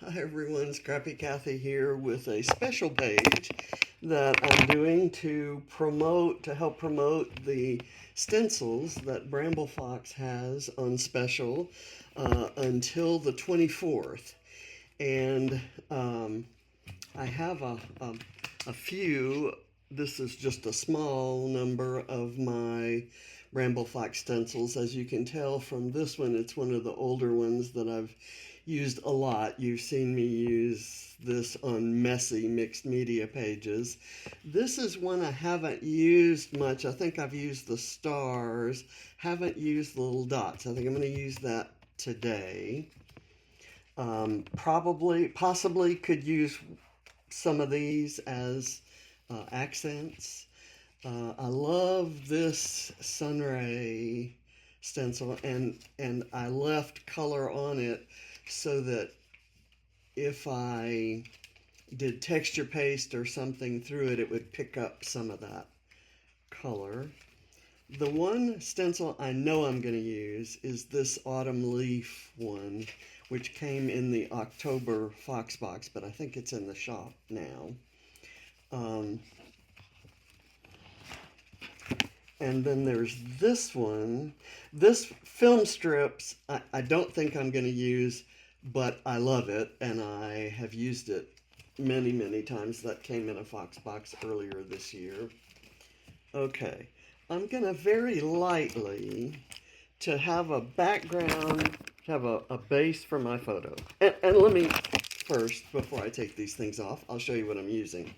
Hi everyone, Scrappy Kathy here with a special page that I'm doing to help promote the stencils that Bramble Fox has on special until the 24th. And I have a few. This is just a small number of my Bramble Fox stencils. As you can tell from this one, it's one of the older ones that I've used a lot. You've seen me use this on messy mixed media pages. This is one I haven't used much. I think I've used the stars, haven't used the little dots. I think I'm going to use that today. Possibly could use some of these as accents. I love this sunray stencil, and I left color on it so that if I did texture paste or something through it, it would pick up some of that color. The one stencil I know I'm going to use is this autumn leaf one, which came in the October Fox box, but I think it's in the shop now. And then there's this one. This film strips, I don't think I'm going to use, but I love it, and I have used it many, many times. That came in a Fox box earlier this year. Okay, I'm going to very lightly, to have a background, have a base for my photo. And let me first, before I take these things off, I'll show you what I'm using.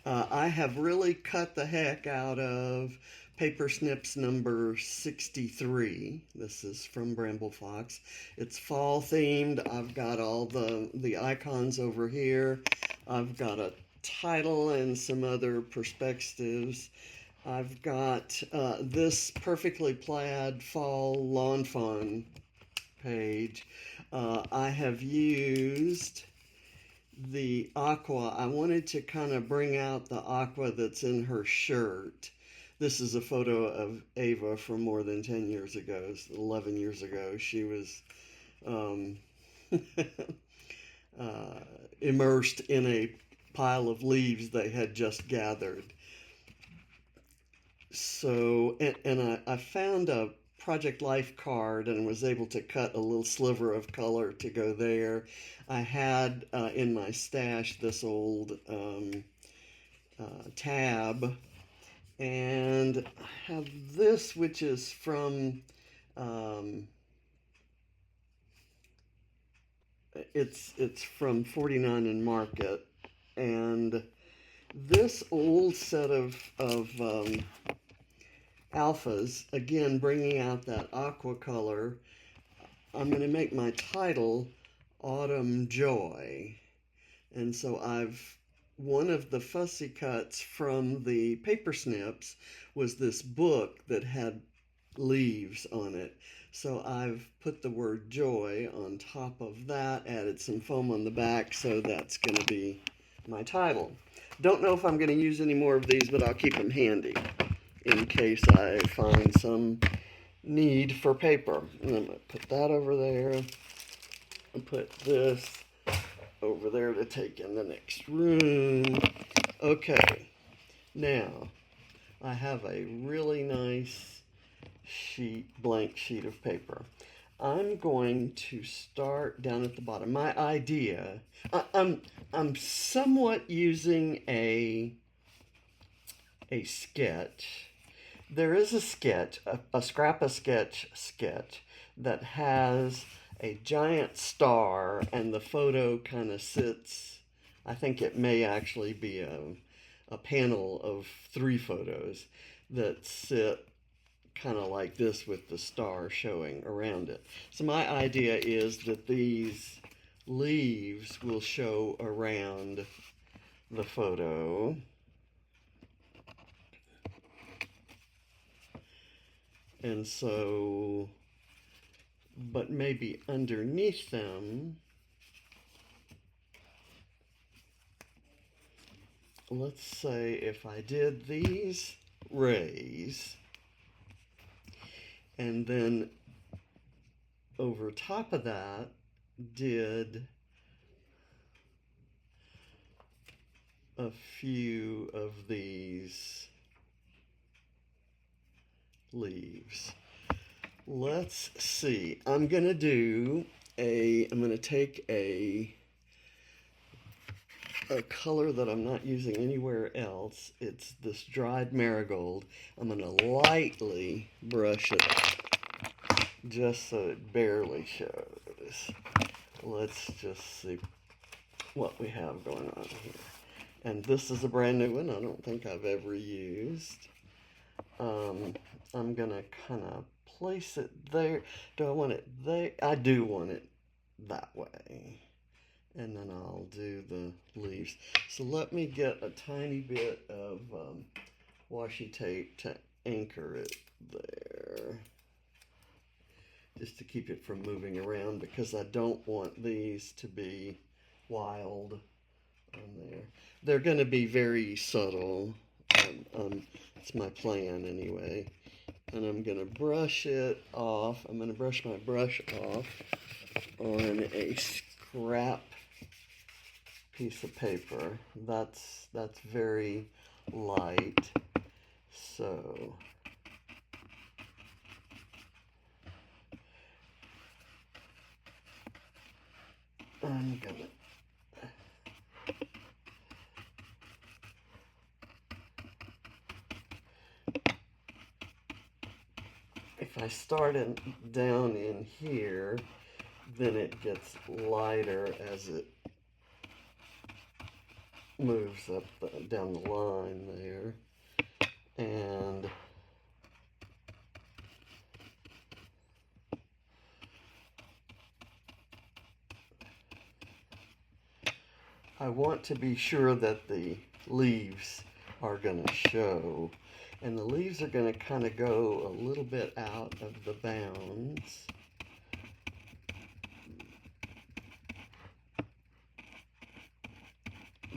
I have really cut the heck out of Paper Snips number 63. This is from Bramble Fox. It's fall themed. I've got all the icons over here. I've got a title and some other perspectives. I've got this perfectly plaid fall lawn fawn page. I have used the aqua. I wanted to kind of bring out the aqua that's in her shirt. This is a photo of Ava from more than 10 years ago, 11 years ago. She was immersed in a pile of leaves they had just gathered. So, and I found a Project Life card and was able to cut a little sliver of color to go there. I had in my stash this old tab, and I have this, which is from it's from 49 and Market, and this old set of alphas, again bringing out that aqua color. I'm going to make my title Autumn Joy. And so one of the fussy cuts from the paper snips was this book that had leaves on it. So I've put the word joy on top of that, added some foam on the back, so that's going to be my title. Don't know if I'm going to use any more of these, but I'll keep them handy in case I find some need for paper. And I'm going to put that over there and put this over there to take in the next room. Okay, now I have a really nice blank sheet of paper. I'm going to start down at the bottom. My idea, I'm somewhat using a sketch. There is a sketch, a scrap of sketch that has a giant star, and the photo kind of sits. I think it may actually be a panel of 3 photos that sit kind of like this with the star showing around it. So my idea is that these leaves will show around the photo. And so, but maybe underneath them, let's say if I did these rays, and then over top of that did a few of these leaves. Let's see. I'm gonna take a color that I'm not using anywhere else. It's this dried marigold. I'm gonna lightly brush it just so it barely shows. Let's just see what we have going on here. And this is a brand new one. I don't think I've ever used. I'm gonna kind of place it there. Do I want it there? I do want it that way. And then I'll do the leaves. So let me get a tiny bit of washi tape to anchor it there. Just to keep it from moving around, because I don't want these to be wild on there. They're going to be very subtle. It's my plan anyway. And I'm going to brush it off. I'm going to brush my brush off on a scrap piece of paper. That's very light. So I'm gonna if I start down in here, then it gets lighter as it moves up down the line there. And I want to be sure that the leaves are going to show. And the leaves are going to kind of go a little bit out of the bounds.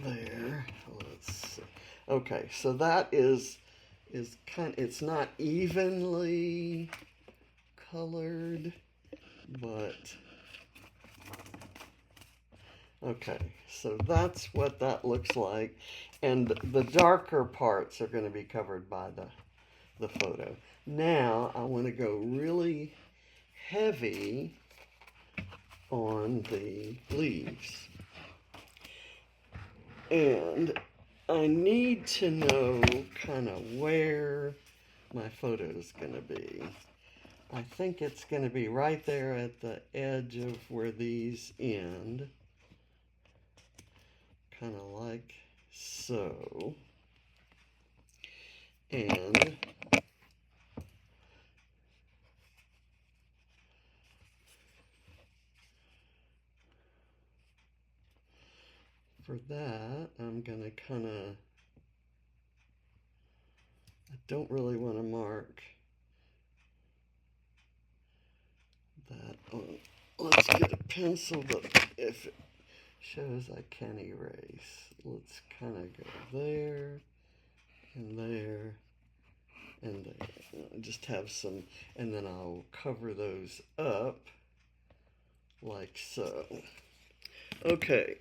There. Let's see. Okay, so that is kind of, it's not evenly colored, but okay, so that's what that looks like. And the darker parts are going to be covered by the photo. Now I want to go really heavy on the leaves. And I need to know kind of where my photo is going to be. I think it's going to be right there at the edge of where these end. Kind of like so. And for that, I'm going to kind of, I don't really want to mark that on. Let's get a pencil that if it shows I can erase. Let's kind of go there and there and there. Just have some, and then I'll cover those up like so. Okay,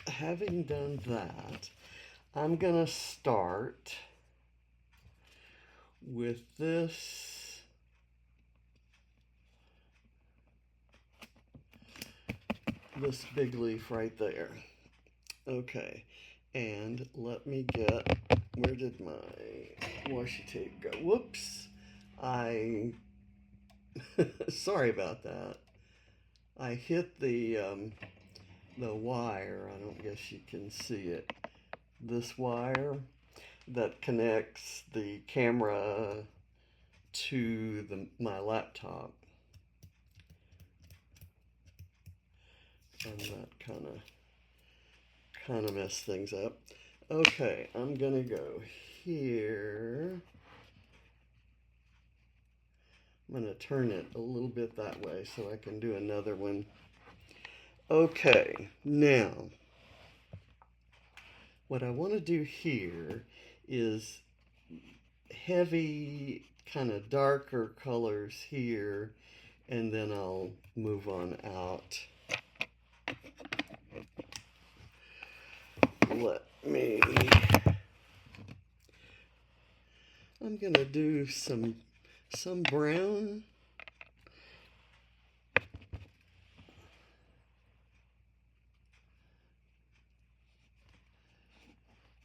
having done that, I'm gonna start with this big leaf right there. Okay, and let me get, where did my washi tape go? Whoops, sorry about that. I hit the wire. I don't guess you can see it. This wire that connects the camera to my laptop. And that kind of messed things up. Okay, I'm gonna go here. I'm gonna turn it a little bit that way so I can do another one. Okay, now what I want to do here is heavy, kind of darker colors here, and then I'll move on out. Let me I'm going to do some brown.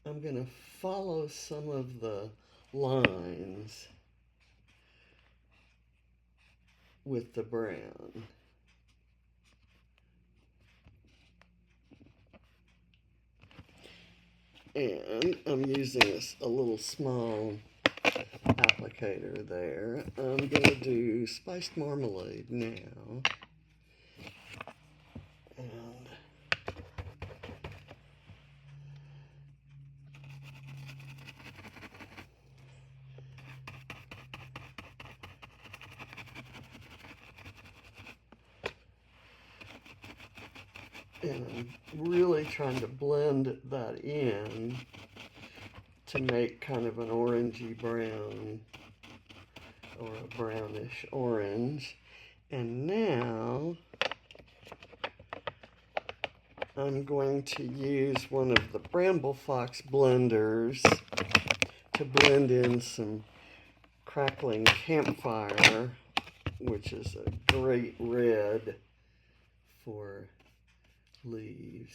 I'm going to follow some of the lines with the brown. And I'm using a little small applicator there. I'm going to do spiced marmalade now. And I'm really trying to blend that in to make kind of an orangey brown or a brownish orange. And now I'm going to use one of the Bramble Fox blenders to blend in some crackling campfire, which is a great red for leaves.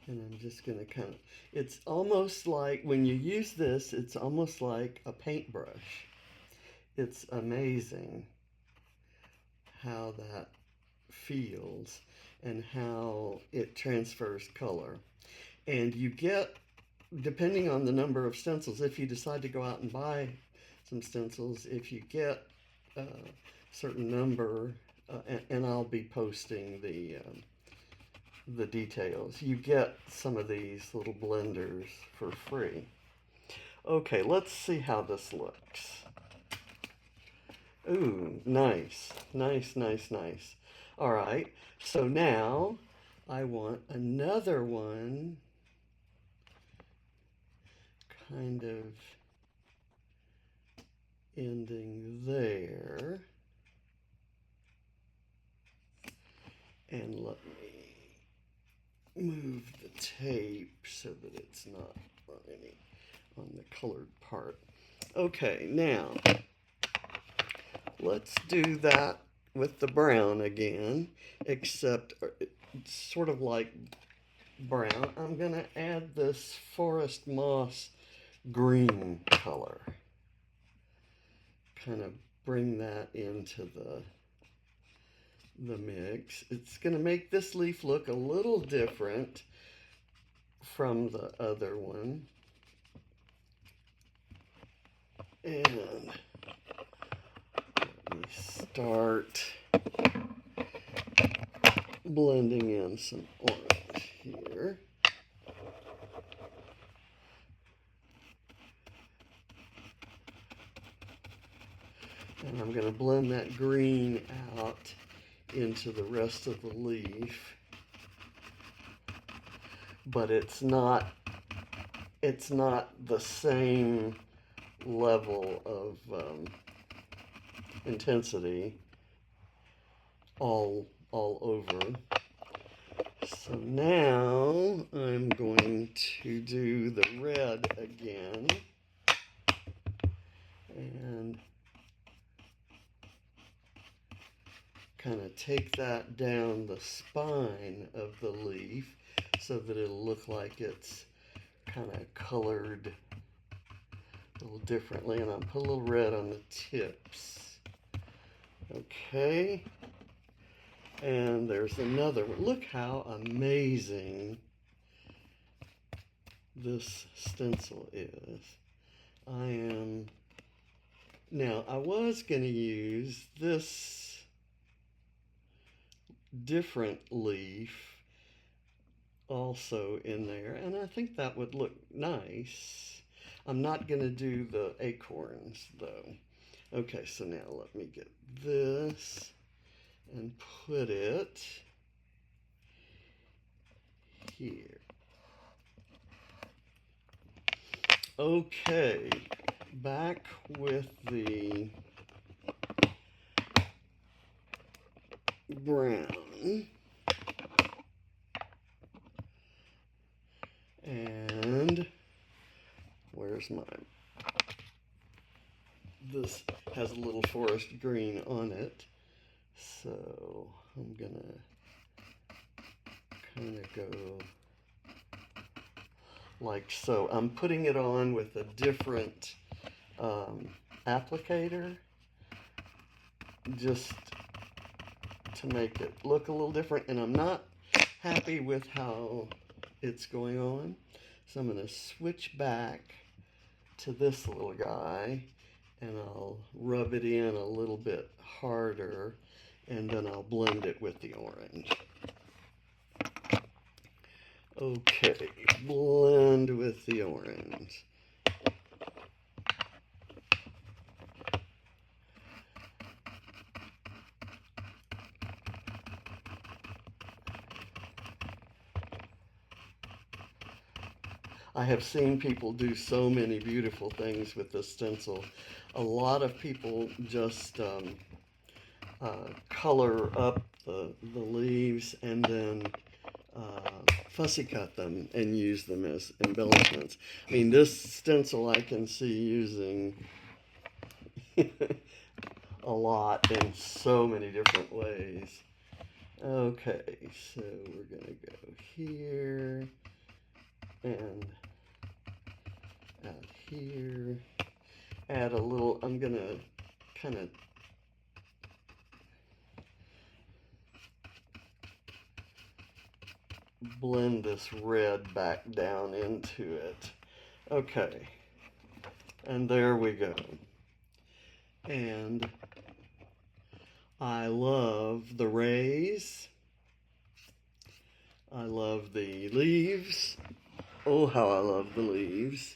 And I'm just going to kind of, it's almost like, when you use this, it's almost like a paintbrush. It's amazing how that feels and how it transfers color. And you get, depending on the number of stencils, if you decide to go out and buy some stencils, if you get a certain number, and I'll be posting the details, you get some of these little blenders for free. Okay, let's see how this looks. Ooh, nice, nice, nice, nice. All right, so now I want another one kind of ending there. And let me move the tape so that it's not on the colored part. Okay, now let's do that with the brown again, except it's sort of like brown. I'm going to add this forest moss green color. Kind of bring that into the mix. It's going to make this leaf look a little different from the other one. And let me start blending in some orange here. And I'm going to blend that green out into the rest of the leaf. But it's not the same level of intensity all over. So now I'm going to do the red again, and kind of take that down the spine of the leaf so that it'll look like it's kind of colored a little differently. And I'll put a little red on the tips. Okay. And there's another one. Look how amazing this stencil is. Now I was going to use this different leaf also in there, and I think that would look nice. I'm not going to do the acorns though. Okay, so now let me get this and put it here. Okay, back with the brown. And course this has a little forest green on it. So I'm gonna kind of go like so. I'm putting it on with a different applicator just to make it look a little different, and I'm not happy with how it's going on, so I'm going to switch back to this little guy and I'll rub it in a little bit harder, and then I'll blend it with the orange. Okay, blend with the orange. I have seen people do so many beautiful things with this stencil. A lot of people just color up the leaves and then fussy cut them and use them as embellishments. I mean, this stencil I can see using a lot in so many different ways. Okay, so we're gonna go here and out here, add a little, I'm gonna kind of blend this red back down into it. Okay, and there we go. And I love the rays. I love the leaves. Oh, how I love the leaves.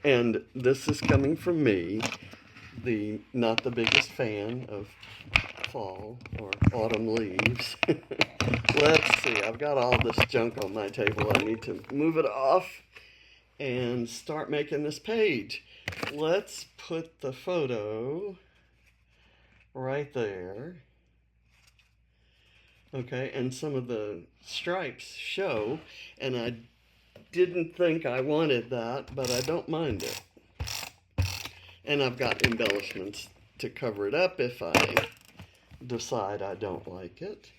And this is coming from me, not the biggest fan of fall or autumn leaves. Let's see, I've got all this junk on my table. I need to move it off and start making this page. Let's put the photo right there. Okay, and some of the stripes show, and I didn't think I wanted that, but I don't mind it. And I've got embellishments to cover it up if I decide I don't like it.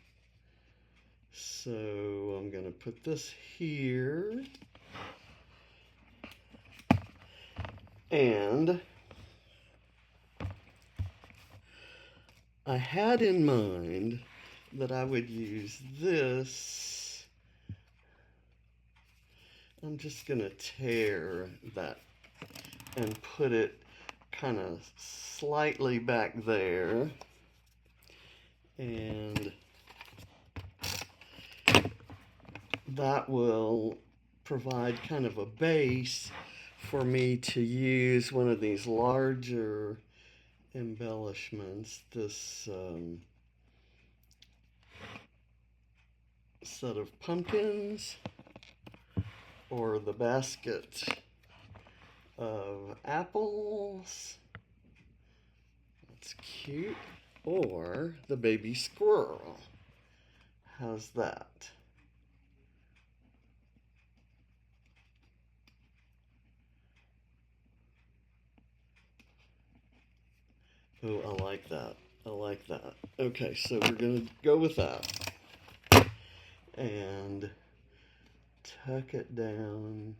So I'm going to put this here. And I had in mind that I would use this. I'm just going to tear that and put it kind of slightly back there. And that will provide kind of a base for me to use one of these larger embellishments, this set of pumpkins, or the basket of apples. That's cute. Or the baby squirrel. How's that? Oh, I like that. I like that. Okay, so we're going to go with that. And tuck it down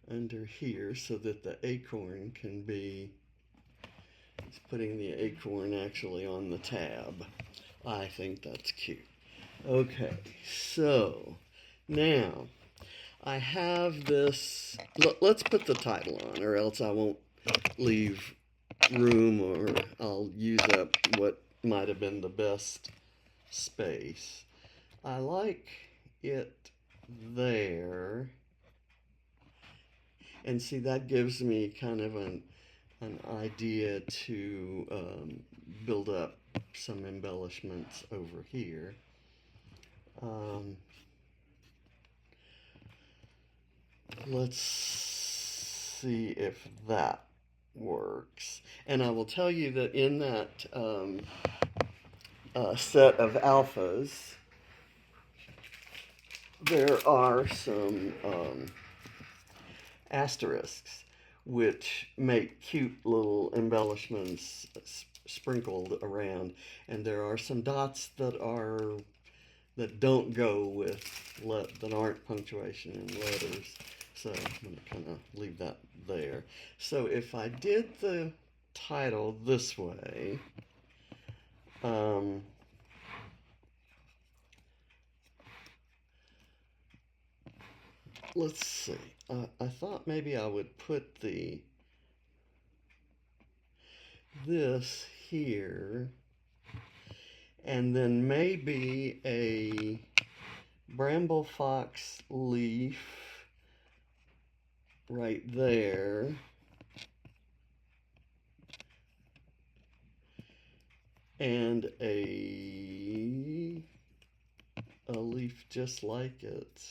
under here so that the acorn can be, it's putting the acorn actually on the tab. I think that's cute. Okay, so now I have this, let's put the title on, or else I won't leave room, or I'll use up what might have been the best space. I like it there, and see, that gives me kind of an idea to build up some embellishments over here. Let's see if that works. And I will tell you that in that set of alphas, there are some asterisks, which make cute little embellishments sprinkled around. And there are some dots that don't go with that aren't punctuation in letters. So I'm going to kind of leave that there. So if I did the title this way, let's see. I thought maybe I would put this here, and then maybe a Bramble Fox leaf right there, and a leaf just like it.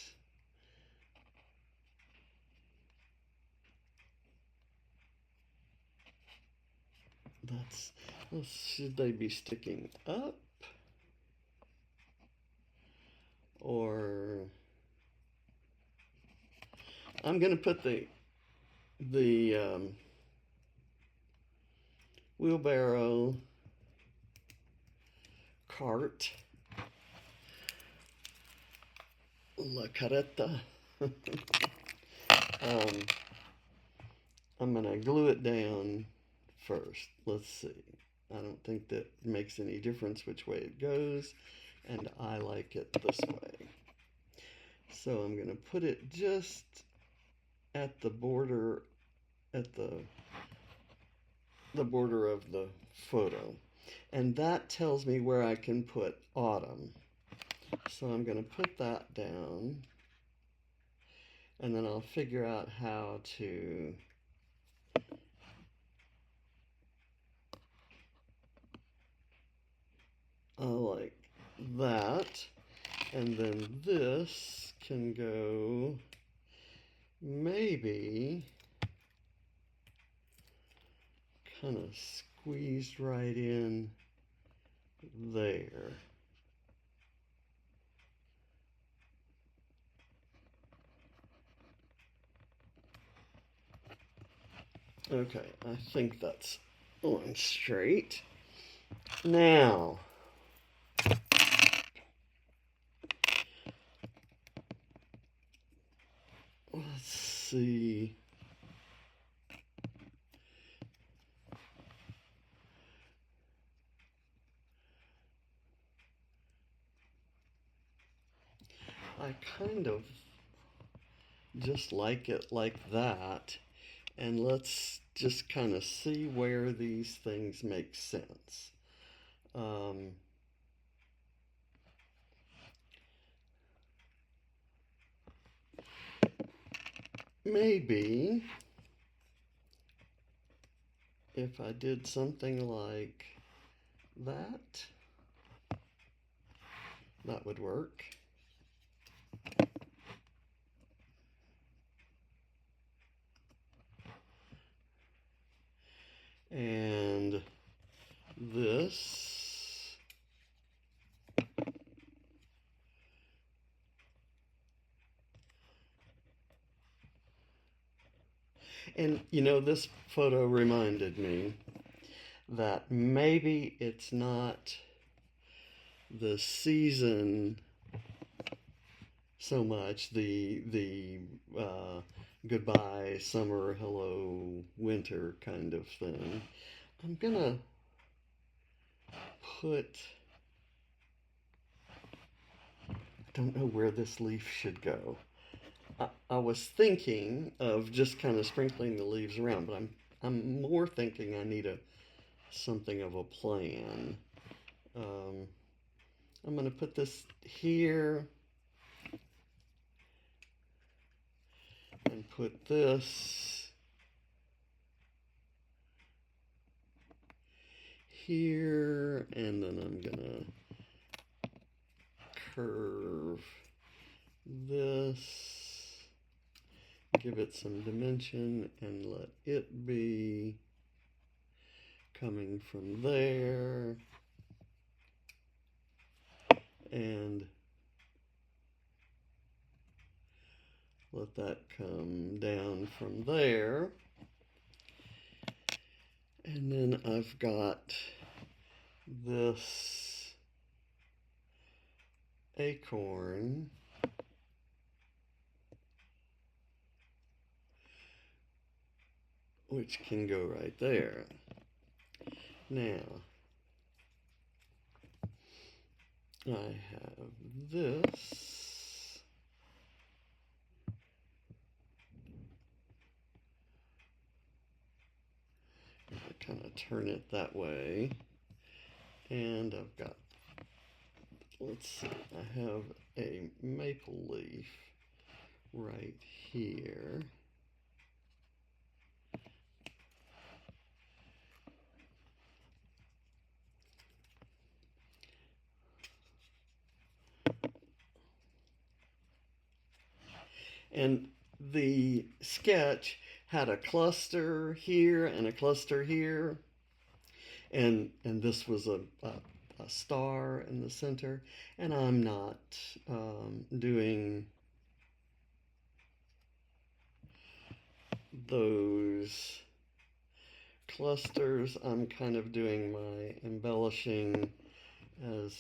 Should they be sticking up? Or I'm going to put the wheelbarrow cart, la carreta. I'm going to glue it down first. Let's see. I don't think that makes any difference which way it goes, and I like it this way. So I'm going to put it just at the border, at the border of the photo. And that tells me where I can put autumn. So I'm going to put that down, and then I'll figure out how to like that. And then this can go maybe kind of squeezed right in there. Okay, I think that's on straight. Now, let's see. I kind of just like it like that. And let's just kind of see where these things make sense. Maybe if I did something like that, that would work. And this, and you know, this photo reminded me that maybe it's not the season so much, the goodbye summer, hello winter kind of thing. I'm gonna put, I don't know where this leaf should go. I was thinking of just kind of sprinkling the leaves around, but I'm more thinking I need something of a plan. I'm going to put this here and put this here, and then I'm going to curve this, give it some dimension, and let it be coming from there. And let that come down from there. And then I've got this acorn, which can go right there. Now, I have this. I kind of turn it that way. And I've got, let's see, I have a maple leaf right here. And the sketch had a cluster here and a cluster here. And this was a star in the center. And I'm not doing those clusters. I'm kind of doing my embellishing as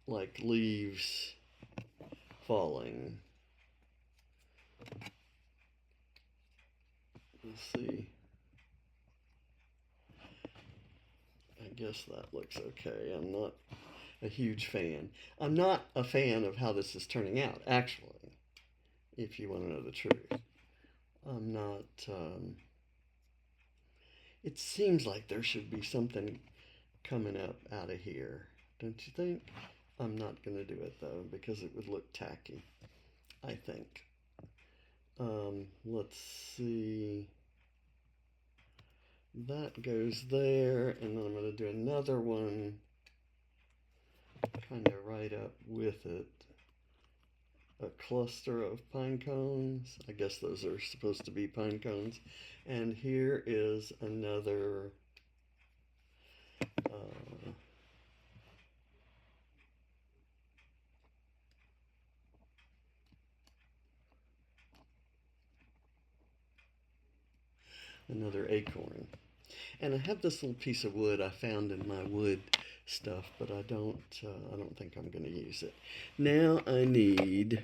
like leaves falling. Let's see. I guess that looks okay. I'm not a huge fan. I'm not a fan of how this is turning out, actually, if you want to know the truth. I'm not, it seems like there should be something coming up out of here, don't you think? I'm not going to do it, though, because it would look tacky, I think. Let's see. That goes there, and then I'm going to do another one kind of right up with it. A cluster of pine cones. I guess those are supposed to be pine cones. And here is another another acorn. And I have this little piece of wood I found in my wood stuff, but I don't think I'm going to use it. Now I need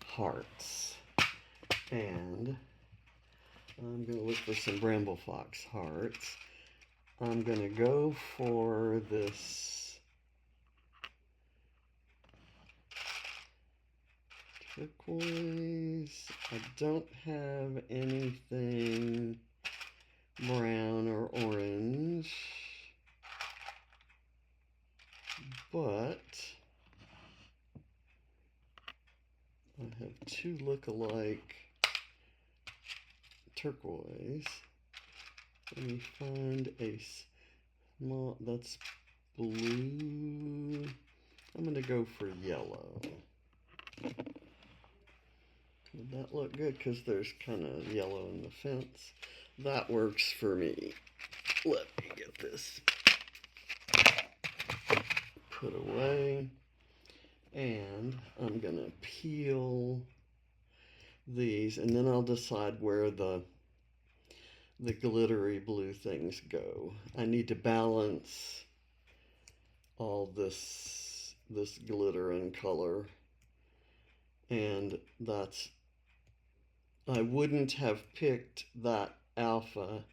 hearts, and I'm going to look for some Bramble Fox hearts. I'm going to go for this turquoise. I don't have anything brown or orange, but I have two look-alike turquoise. Let me find a small, that's blue. I'm going to go for yellow. Would that look good? Because there's kind of yellow in the fence. That works for me. Let me get this put away. And I'm going to peel these, and then I'll decide where the glittery blue things go. I need to balance all this glitter and color. And that's, I wouldn't have picked that alpha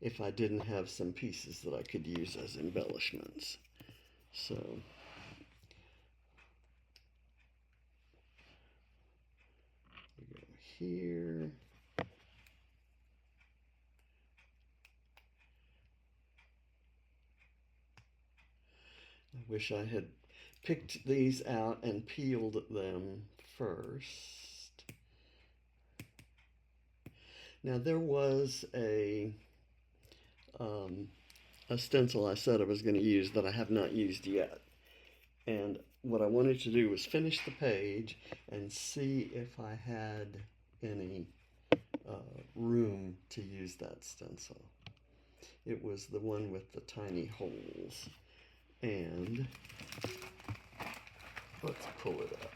if I didn't have some pieces that I could use as embellishments. So we go here. I wish I had picked these out and peeled them first. Now there was a stencil I said I was going to use that I have not used yet. And what I wanted to do was finish the page and see if I had any room to use that stencil. It was the one with the tiny holes. And Let's pull it up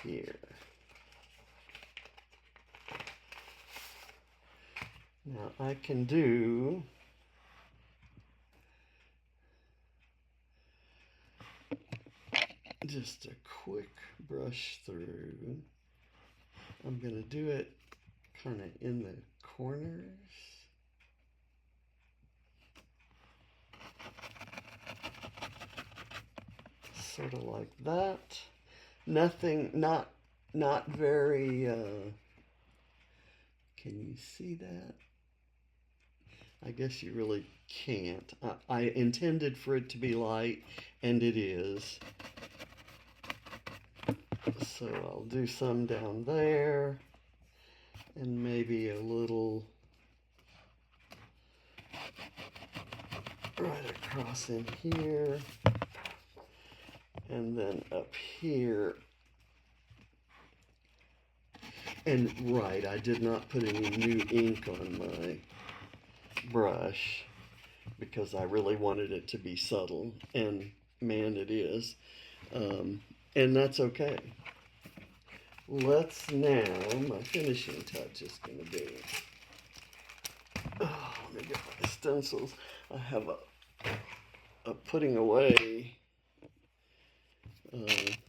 here. Now I can do just a quick brush through. I'm going to do it kind of in the corners. Sort of like that. Nothing, not very, can you see that? I guess you really can't. I intended for it to be light, and it is. So I'll do some down there, and maybe a little right across in here, and then up here. And right, I did not put any new ink on my brush because I really wanted it to be subtle, and man, it is. And that's okay. Let's now, my finishing touch is going to be, let me get my stencils. I have a putting away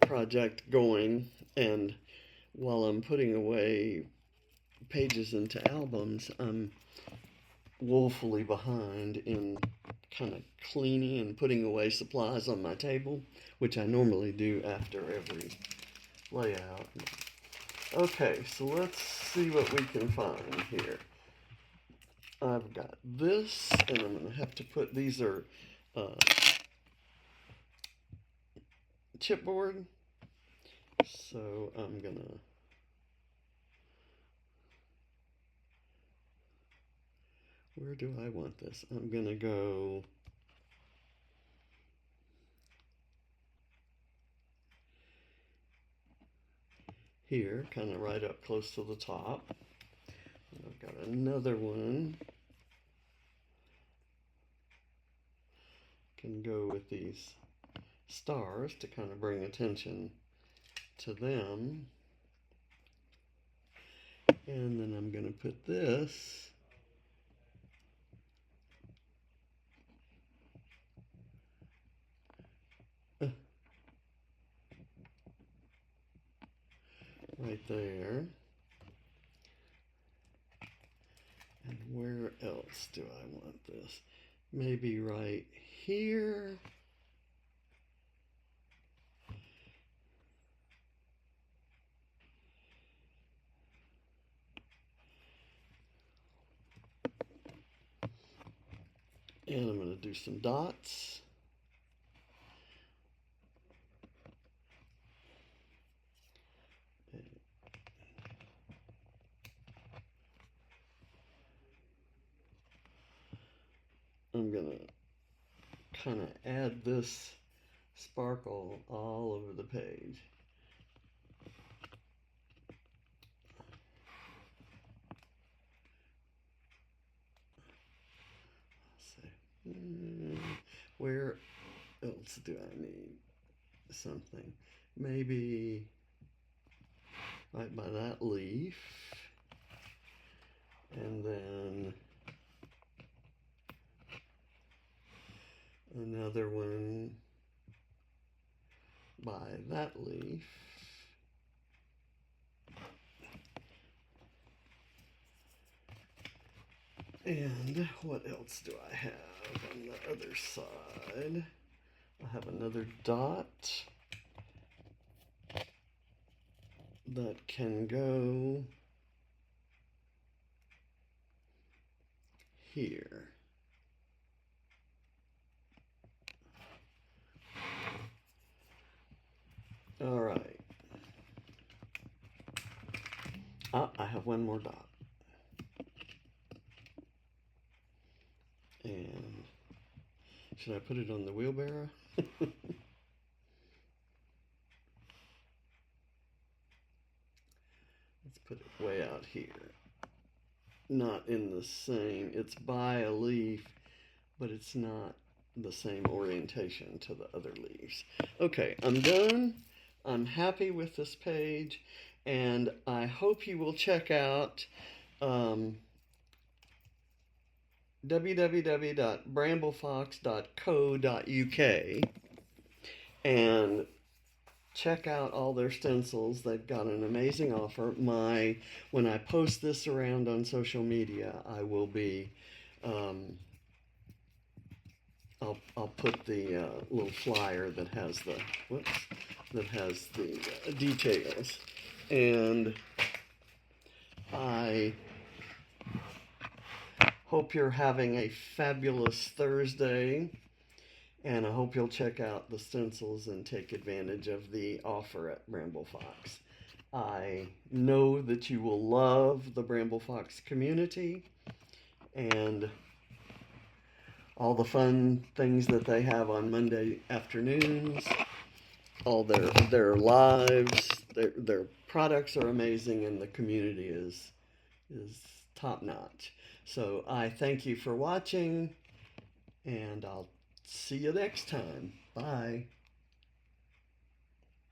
project going, and while I'm putting away pages into albums, I'm woefully behind in kind of cleaning and putting away supplies on my table, which I normally do after every layout. Okay, so let's see what we can find here. I've got this, and I'm going to have to put, these are chipboard, so I'm going to where do I want this? I'm going to go here, kind of right up close to the top. And I've got another one. Can go with these stars to kind of bring attention to them. And then I'm going to put this right there. And where else do I want this? Maybe right here. And I'm going to do some dots. I'm going to kind of add this sparkle all over the page. Where else do I need something? Maybe right by that leaf, and then another one by that leaf. And what else do I have on the other side? I have another dot that can go here. All right. I have one more dot. And should I put it on the wheelbarrow? Let's put it way out here. Not in the same, it's by a leaf, but it's not the same orientation to the other leaves. Okay, I'm done. I'm happy with this page, and I hope you will check out www.bramble.fox.co.uk and check out all their stencils. They've got an amazing offer. When I post this around on social media, I will be I'll put the little flyer that has the details, and I hope you're having a fabulous Thursday, and I hope you'll check out the stencils and take advantage of the offer at Bramble Fox. I know that you will love the Bramble Fox community and all the fun things that they have on Monday afternoons, all their lives, their products are amazing, and the community is top notch. So I thank you for watching, and I'll see you next time. Bye.